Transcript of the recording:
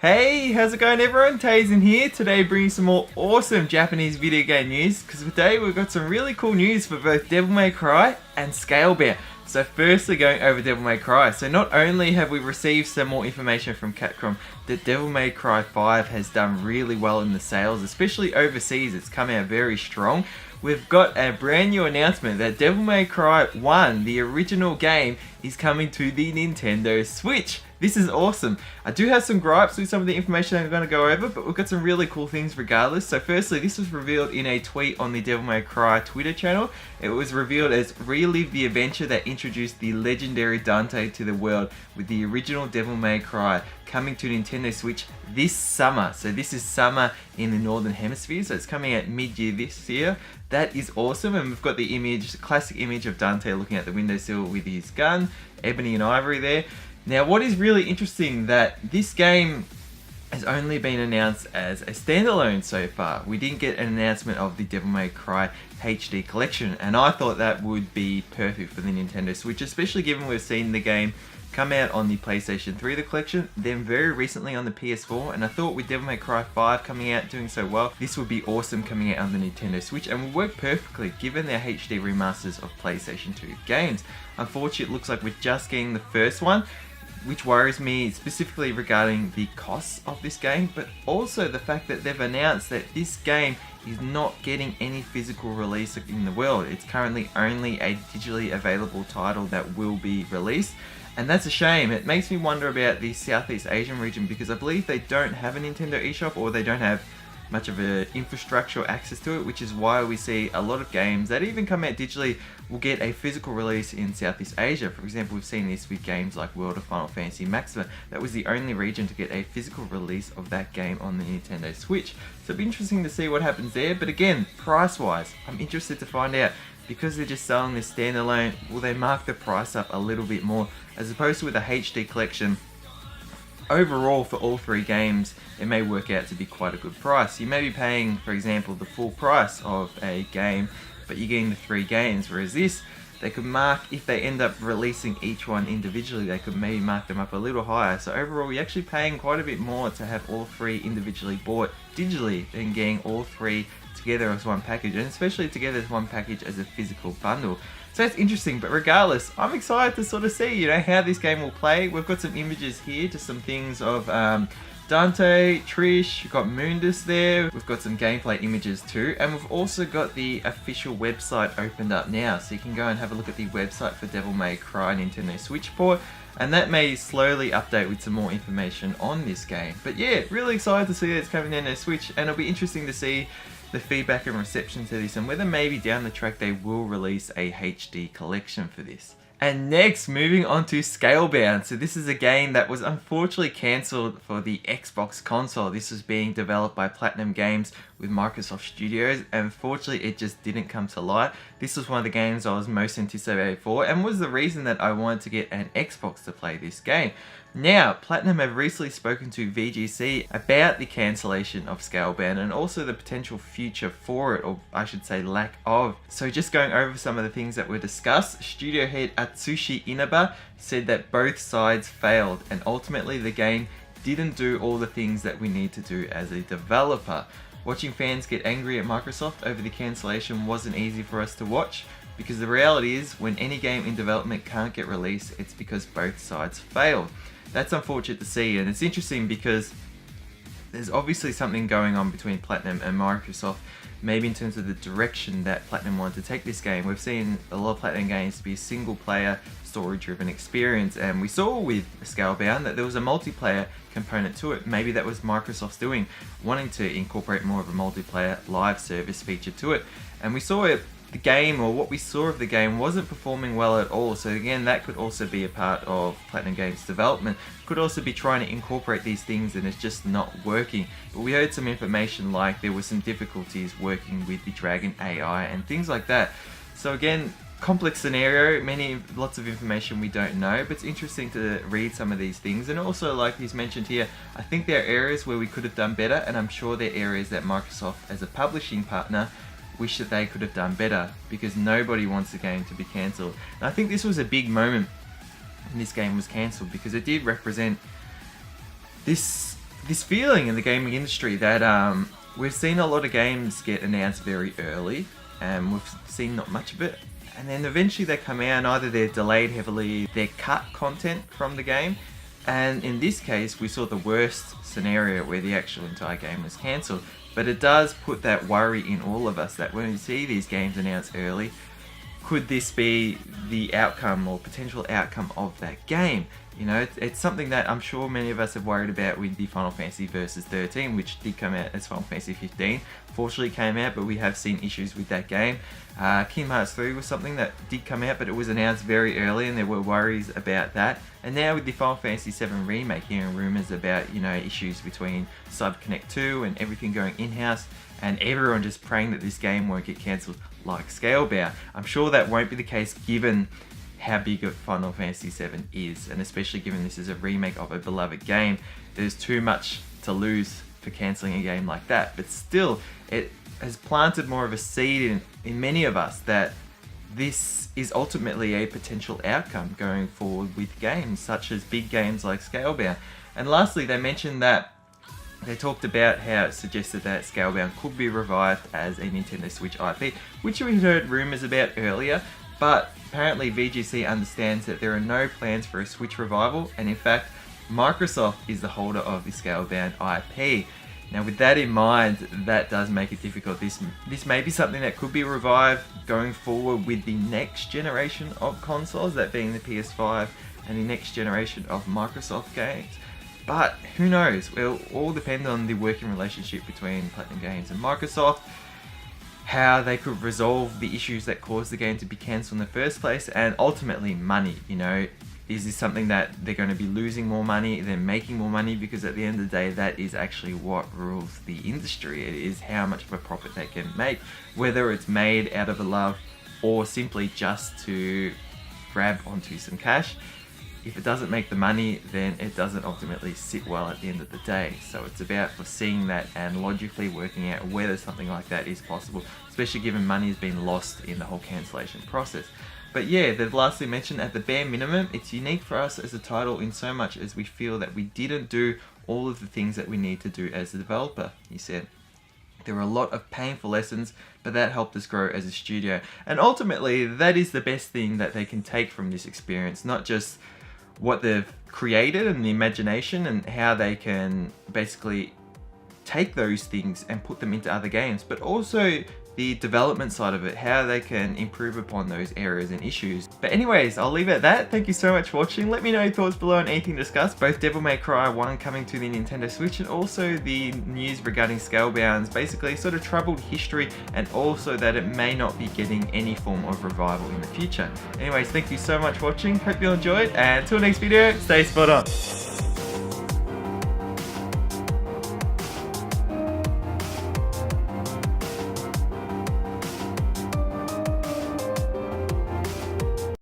Hey, how's it going everyone? Teysind here, today bringing some more awesome Japanese video game news, because today we've got some really cool news for both Devil May Cry and Scalebound. So firstly, going over Devil May Cry, so not only have we received some more information from Capcom that Devil May Cry 5 has done really well in the sales, especially overseas, it's come out very strong. We've got a brand new announcement that Devil May Cry 1, the original game, is coming to the Nintendo Switch. This is awesome. I do have some gripes with some of the information I'm going to go over, but we've got some really cool things regardless. So firstly, this was revealed in a tweet on the Devil May Cry Twitter channel. It was revealed as relive the adventure that introduced the legendary Dante to the world with the original Devil May Cry coming to Nintendo Switch this summer. So this is summer in the Northern Hemisphere, so it's coming out mid-year this year. That is awesome, and we've got the image, the classic image of Dante looking at the windowsill with his gun, ebony and ivory there. Now, what is really interesting that this game has only been announced as a standalone so far. We didn't get an announcement of the Devil May Cry HD collection, and I thought that would be perfect for the Nintendo Switch, especially given we've seen the game come out on the PlayStation 3, the collection, then very recently on the PS4, and I thought with Devil May Cry 5 coming out doing so well, this would be awesome coming out on the Nintendo Switch and would work perfectly given their HD remasters of PlayStation 2 games. Unfortunately, it looks like we're just getting the first one, which worries me specifically regarding the costs of this game, but also the fact that they've announced that this game is not getting any physical release in the world. It's currently only a digitally available title that will be released, and that's a shame. It makes me wonder about the Southeast Asian region, because I believe they don't have a Nintendo eShop, or they don't have much of an infrastructure access to it, which is why we see a lot of games that even come out digitally will get a physical release in Southeast Asia. For example, we've seen this with games like World of Final Fantasy Maxima. That was the only region to get a physical release of that game on the Nintendo Switch. So it'll be interesting to see what happens there, but again, price-wise, I'm interested to find out, because they're just selling this standalone, will they mark the price up a little bit more, as opposed to with a HD collection. Overall, for all three games, it may work out to be quite a good price. You may be paying, for example, the full price of a game, but you're getting the three games, whereas this, they could mark, if they end up releasing each one individually, they could maybe mark them up a little higher. So overall, you're actually paying quite a bit more to have all three individually bought digitally than getting all three together as one package, and especially together as one package as a physical bundle. So that's interesting, but regardless, I'm excited to sort of see, how this game will play. We've got some images here, just some things of Dante, Trish, we've got Mundus there, we've got some gameplay images too, and we've also got the official website opened up now, so you can go and have a look at the website for Devil May Cry Nintendo Switch port, and that may slowly update with some more information on this game. But yeah, really excited to see that it's coming to Nintendo Switch, and it'll be interesting to see the feedback and reception to this, and whether maybe down the track they will release a HD collection for this. And next, moving on to Scalebound. So this is a game that was unfortunately cancelled for the Xbox console. This was being developed by PlatinumGames with Microsoft Studios, and unfortunately it just didn't come to light. This was one of the games I was most anticipated for, and was the reason that I wanted to get an Xbox to play this game. Now, Platinum have recently spoken to VGC about the cancellation of Scalebound and also the potential future for it, or I should say lack of. So just going over some of the things that were discussed, studio head Atsushi Inaba said that both sides failed, and ultimately the game didn't do all the things that we need to do as a developer. Watching fans get angry at Microsoft over the cancellation wasn't easy for us to watch, because the reality is, when any game in development can't get released, it's because both sides failed. That's unfortunate to see, and it's interesting because there's obviously something going on between Platinum and Microsoft, maybe in terms of the direction that Platinum wanted to take this game. We've seen a lot of Platinum games to be a single player, story driven experience, and we saw with Scalebound that there was a multiplayer component to it. Maybe that was Microsoft's doing, wanting to incorporate more of a multiplayer live service feature to it, and we saw it. The game, or what we saw of the game, wasn't performing well at all. So again, that could also be a part of Platinum Games development. Could also be trying to incorporate these things and it's just not working. But we heard some information like there were some difficulties working with the Dragon AI and things like that. So again, complex scenario, lots of information we don't know, but it's interesting to read some of these things. And also, like he's mentioned here, I think there are areas where we could have done better, and I'm sure there are areas that Microsoft as a publishing partner wish that they could have done better, because nobody wants the game to be cancelled. And I think this was a big moment when this game was cancelled, because it did represent this this feeling in the gaming industry that we've seen a lot of games get announced very early, and we've seen not much of it. And then eventually they come out, and either they're delayed heavily, they're cut content from the game. And in this case, we saw the worst scenario where the actual entire game was cancelled. But it does put that worry in all of us that when we see these games announced early, could this be the outcome or potential outcome of that game? You know, it's something that I'm sure many of us have worried about with the Final Fantasy Versus 13, which did come out as Final Fantasy 15. Fortunately it came out, but we have seen issues with that game. Kingdom Hearts 3 was something that did come out, but it was announced very early and there were worries about that. And now with the Final Fantasy 7 remake, hearing rumours about, you know, issues between CyberConnect 2 and everything going in-house, and everyone just praying that this game won't get cancelled like Scalebound. I'm sure that won't be the case given how big of Final Fantasy 7 is, and especially given this is a remake of a beloved game. There's too much to lose for cancelling a game like that, but still it has planted more of a seed in many of us that this is ultimately a potential outcome going forward with games such as big games like Scalebound. And lastly, they mentioned that they talked about how it suggested that Scalebound could be revived as a Nintendo Switch IP, which we had heard rumours about earlier, but apparently VGC understands that there are no plans for a Switch revival, and in fact, Microsoft is the holder of the Scalebound IP. Now with that in mind, that does make it difficult. This may be something that could be revived going forward with the next generation of consoles, that being the PS5 and the next generation of Microsoft games. But who knows? It will all depend on the working relationship between PlatinumGames and Microsoft, how they could resolve the issues that caused the game to be cancelled in the first place, and ultimately money. You know, is this something that they're going to be losing more money than making more money? Because at the end of the day, that is actually what rules the industry. It is how much of a profit they can make, whether it's made out of a love or simply just to grab onto some cash. If it doesn't make the money, then it doesn't ultimately sit well at the end of the day. So it's about foreseeing that and logically working out whether something like that is possible, especially given money has been lost in the whole cancellation process. But yeah, they've lastly mentioned at the bare minimum, it's unique for us as a title in so much as we feel that we didn't do all of the things that we need to do as a developer, he said. There were a lot of painful lessons, but that helped us grow as a studio. And ultimately, that is the best thing that they can take from this experience, not just what they've created and the imagination and how they can basically take those things and put them into other games, but also the development side of it, how they can improve upon those areas and issues. But anyways, I'll leave it at that. Thank you so much for watching. Let me know your thoughts below on anything discussed, both Devil May Cry 1 coming to the Nintendo Switch and also the news regarding Scalebound's basically sort of troubled history, and also that it may not be getting any form of revival in the future. Anyways, thank you so much for watching. Hope you enjoyed, and until next video, stay spot on.